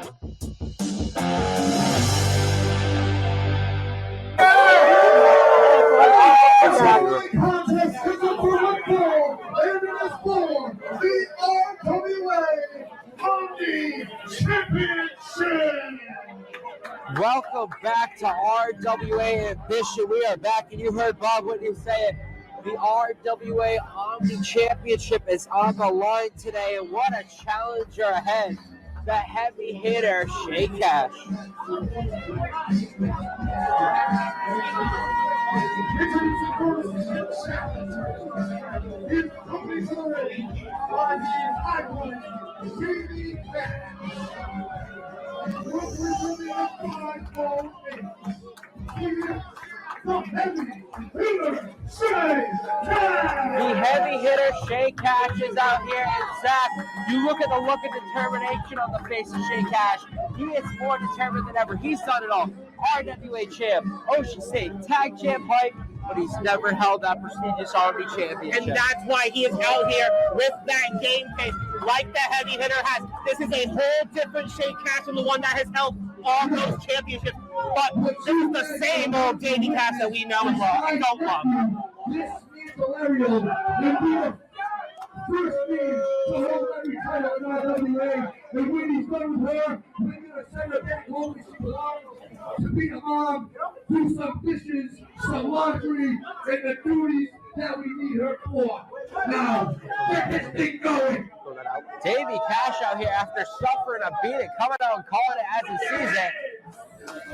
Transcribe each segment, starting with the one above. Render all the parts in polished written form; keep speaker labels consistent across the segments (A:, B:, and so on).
A: Contest scheduled for one fall, and it is for the RWA Omni Championship.
B: Welcome back to RWA Ambition. We are back, and you heard Bob Whitney say it. The RWA Omni Championship is on the line today, and what a challenger ahead. The heavy hitter, Shay Cash. The heavy hitter, Shay Cash, is out here, and Zach, you look at the look of determination on the face of Shay Cash. He is more determined than ever. He's done it all. RWA champ, Ocean State, tag champ hype, but he's never held that prestigious Omni championship.
C: And that's why he is out here with that game face, like the heavy hitter has. This is a whole different Shay Cash than the one that has held all those championships. But this is the same old Davey Cash that we know and love and don't love.
A: This means Ariel will be the first team to hold every title in RWA. And when he's done with her, we're going to send her back home where she belongs to be a mom, do some dishes, some laundry, and the duties that we need her for. Now, get this thing going.
B: Davey Cash out here after suffering a beating, coming out and calling it as he sees it.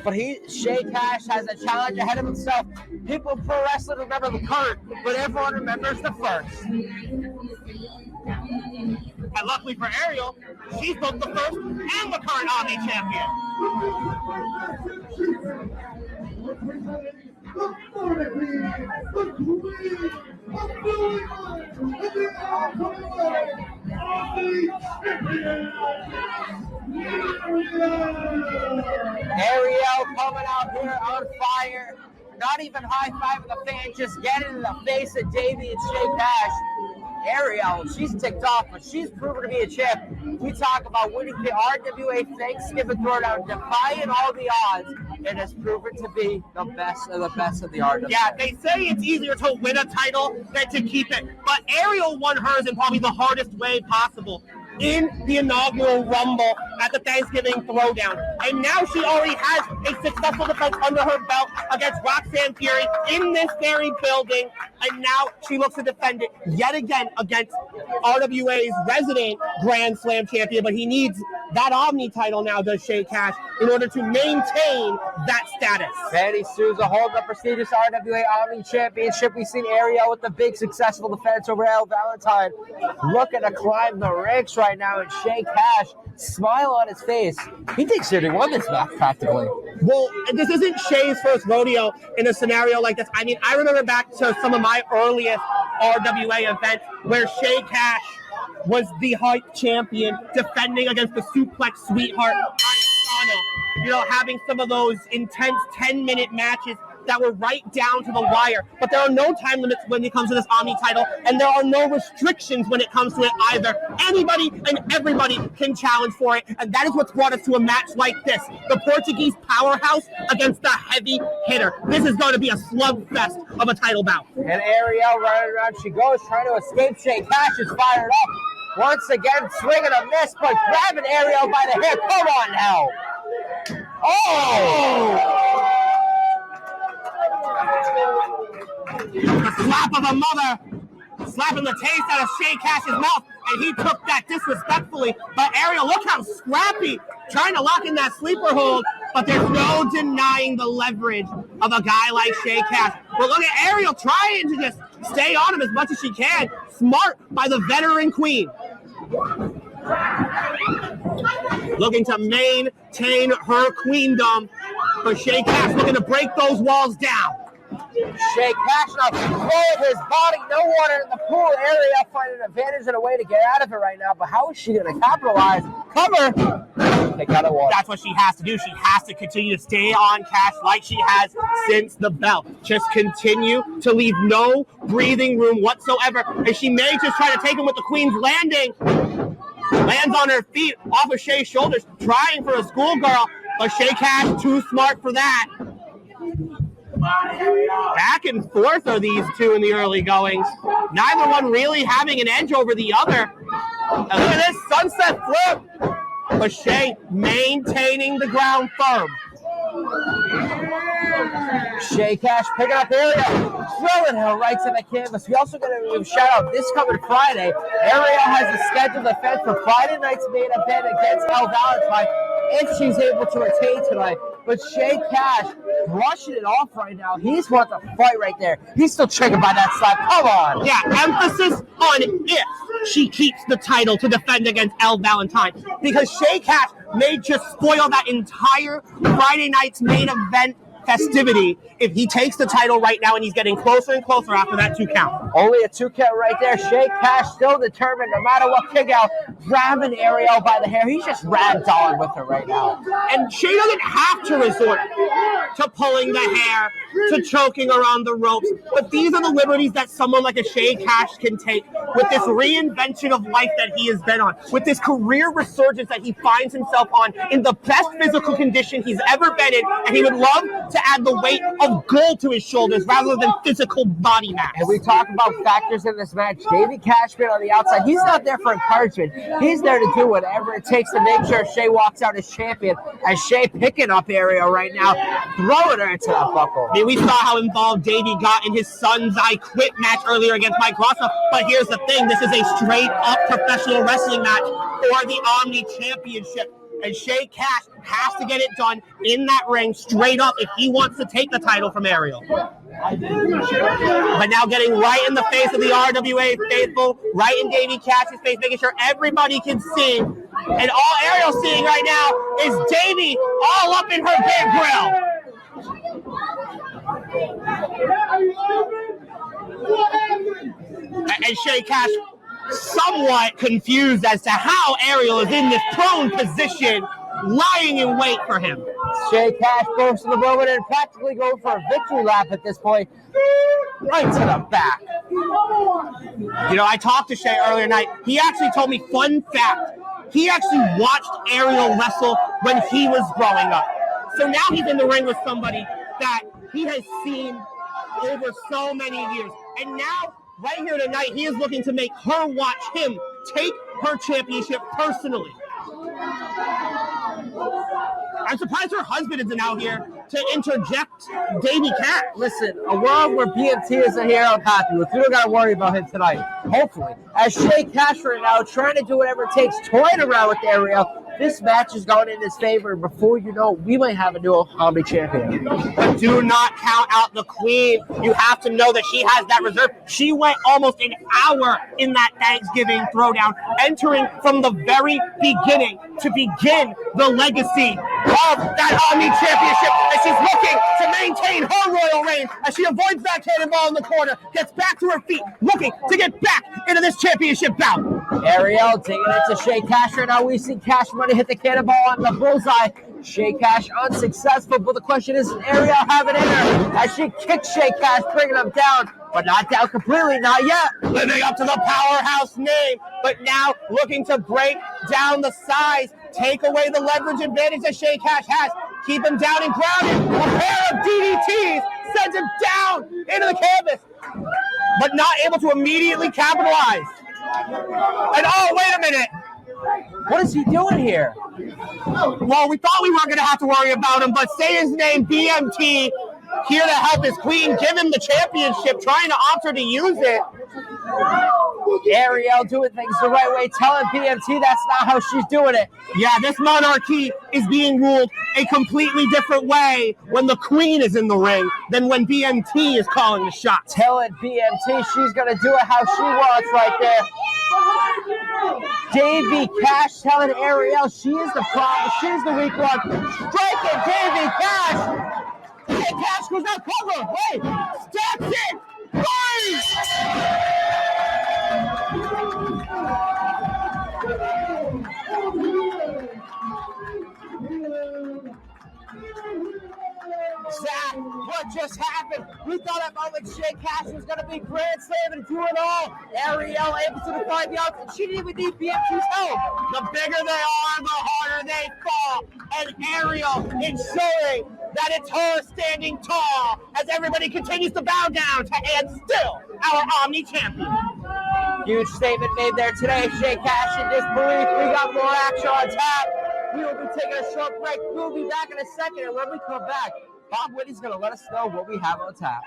B: But Shay Cash has a challenge ahead of himself. People in pro wrestling remember the current, but everyone remembers the first.
C: And luckily for Ariel, she's both the first and the current Omni champion.
B: Ariel coming out here on fire. Not even high-fiving the fans, just getting in the face of Davey and Shay Cash. Ariel, she's ticked off, but she's proven to be a champ. We talk about winning the RWA Thanksgiving Throwdown, defying all the odds, and has proven to be the best of the RWA.
C: Yeah, they say it's easier to win a title than to keep it, but Ariel won hers in probably the hardest way possible. In the inaugural Rumble at the Thanksgiving Throwdown. And now she already has a successful defense under her belt against Roxanne Fury in this very building. And now she looks to defend it yet again against RWA's resident Grand Slam champion. But he needs that Omni title now, does Shay Cash, in order to maintain that status.
B: Manny Souza holds the prestigious RWA Omni Championship. We've seen Ariel with the big successful defense over Al Valentine looking to climb the ranks right now, and Shay Cash, smile on his face. He thinks he won this match practically.
C: Well, this isn't Shay's first rodeo in a scenario like this. I mean, I remember back to some of my earliest RWA events where Shay Cash was the hype champion defending against the suplex sweetheart, Aisana. You know, having some of those intense 10-minute matches that were right down to the wire. But there are no time limits when it comes to this Omni title, and there are no restrictions when it comes to it either. Anybody and everybody can challenge for it, and that is what's brought us to a match like this. The Portuguese powerhouse against the heavy hitter. This is going to be a slugfest of a title bout.
B: And Ariel running around, she goes, trying to escape. Shay Cash is fired up. Once again, swinging a miss, but grabbing Ariel by the hair. Come on now. Oh!
C: The slap of a mother, slapping the taste out of Shay Cash's mouth, and he took that disrespectfully. But Ariel, look how scrappy, trying to lock in that sleeper hold, but there's no denying the leverage of a guy like Shay Cash. But look at Ariel trying to just stay on him as much as she can. Smart by the veteran queen. Looking to maintain her queendom, but Shay Cash looking to break those walls down.
B: Shay Cash now throwing his body, no water in the pool area, finding an advantage and a way to get out of it right now. But how is she going to capitalize? Cover! Take out of water.
C: That's what she has to do. She has to continue to stay on Cash like she has since the bell. Just continue to leave no breathing room whatsoever. And she may just try to take him with the Queen's Landing. Lands on her feet off of Shay's shoulders, trying for a schoolgirl, but Shay Cash too smart for that. Back and forth are these two in the early goings. Neither one really having an edge over the other. And look at this sunset flip. But Shay maintaining the ground firm.
B: Shay Cash picking up Ariel, throwing her right to the canvas. We also got to give a shout out this coming Friday. Ariel has a scheduled event for Friday night's main event against El Valentine if she's able to retain tonight. But Shay Cash brushing it off right now. He's want to fight right there. He's still triggered by that slap. Come on.
C: Yeah, emphasis on if she keeps the title to defend against El Valentine. Because Shay Cash may just spoil that entire Friday night's main event festivity if he takes the title right now, and he's getting closer and closer after that 2 count.
B: Only a 2 count right there. Shay Cash still determined, no matter what kick out, grabbing Ariel by the hair. He's just ragdolling with her right now.
C: And Shay doesn't have to resort to pulling the hair, to choking around the ropes, but these are the liberties that someone like a Shay Cash can take with this reinvention of life that he has been on, with this career resurgence that he finds himself on in the best physical condition he's ever been in, and he would love to add the weight of gold to his shoulders rather than physical body mass.
B: And we talk about factors in this match. Davey Cashman on the outside, he's not there for encouragement. He's there to do whatever it takes to make sure Shay walks out as champion. As Shay picking up Ariel right now, throwing her into that buckle.
C: I mean, we saw how involved Davey got in his Son's I Quit match earlier against Mike Rossa, but here's the thing, this is a straight-up professional wrestling match for the Omni Championship. And Shay Cash has to get it done in that ring straight up if he wants to take the title from Ariel. But now getting right in the face of the RWA faithful, right in Davey Cash's face, making sure everybody can see. And all Ariel's seeing right now is Davey all up in her big grill. And Shay Cash somewhat confused as to how Ariel is in this prone position, lying in wait for him.
B: Shay Cash goes to the moment and practically going for a victory lap at this point, right to the back.
C: You know, I talked to Shay earlier tonight. He actually told me, fun fact, he actually watched Ariel wrestle when he was growing up. So now he's in the ring with somebody that he has seen over so many years. And now, right here tonight, he is looking to make her watch him take her championship personally. I'm surprised her husband isn't out here to interject Davey Cash.
B: Listen, a world where BMT isn't here, I'm happy with. We don't got to worry about him tonight. Hopefully. As Shay Cash right now, trying to do whatever it takes, toying around with Ariel. This match is going in his favor, and before you know, we might have a new Omni champion.
C: But do not count out the Queen. You have to know that she has that reserve. She went almost an hour in that Thanksgiving throwdown, entering from the very beginning to begin the legacy of that Omni championship. And she's looking to maintain her royal reign as she avoids that cannonball in the corner, gets back to her feet, looking to get back into this championship bout.
B: Ariel taking it to Shay Cash right now. We see Cash Money hit the cannonball on the bullseye. Shay Cash unsuccessful, but the question is, Ariel have it in her as she kicks Shay Cash, bringing him down, but not down completely, not yet.
C: Living up to the powerhouse name, but now looking to break down the size, take away the leverage advantage that Shay Cash has, keep him down and grounded. A pair of DDTs sends him down into the canvas, but not able to immediately capitalize. And oh, wait a minute.
B: What is he doing here?
C: Well, we thought we weren't going to have to worry about him, but say his name, BMT, here to help his queen, give him the championship, trying to opt her to use it.
B: Ariel doing things the right way, telling BMT that's not how she's doing it.
C: Yeah, this monarchy is being ruled a completely different way when the queen is in the ring than when BMT is calling the shots.
B: Telling BMT she's going to do it how she wants right there. Davey Cash telling Ariel she is the problem, she's the weak one. Striking Davey Cash. Hey, Cash goes out cover. Wait, steps in. Boys! Zach, what just happened? We thought at moment Shay Cash was going to be Grand Slam and do it all. Ariel able to defy the odds, and she didn't even need BMT's help.
C: The bigger they are, the harder they fall. And Ariel ensuring that it's her standing tall as everybody continues to bow down to and still our Omni champion.
B: Huge statement made there today. Shay Cash in disbelief. We got more action on tap. We will be taking a short break. We'll be back in a second, and when we come back, Bob Whitney's going to let us know what we have on tap.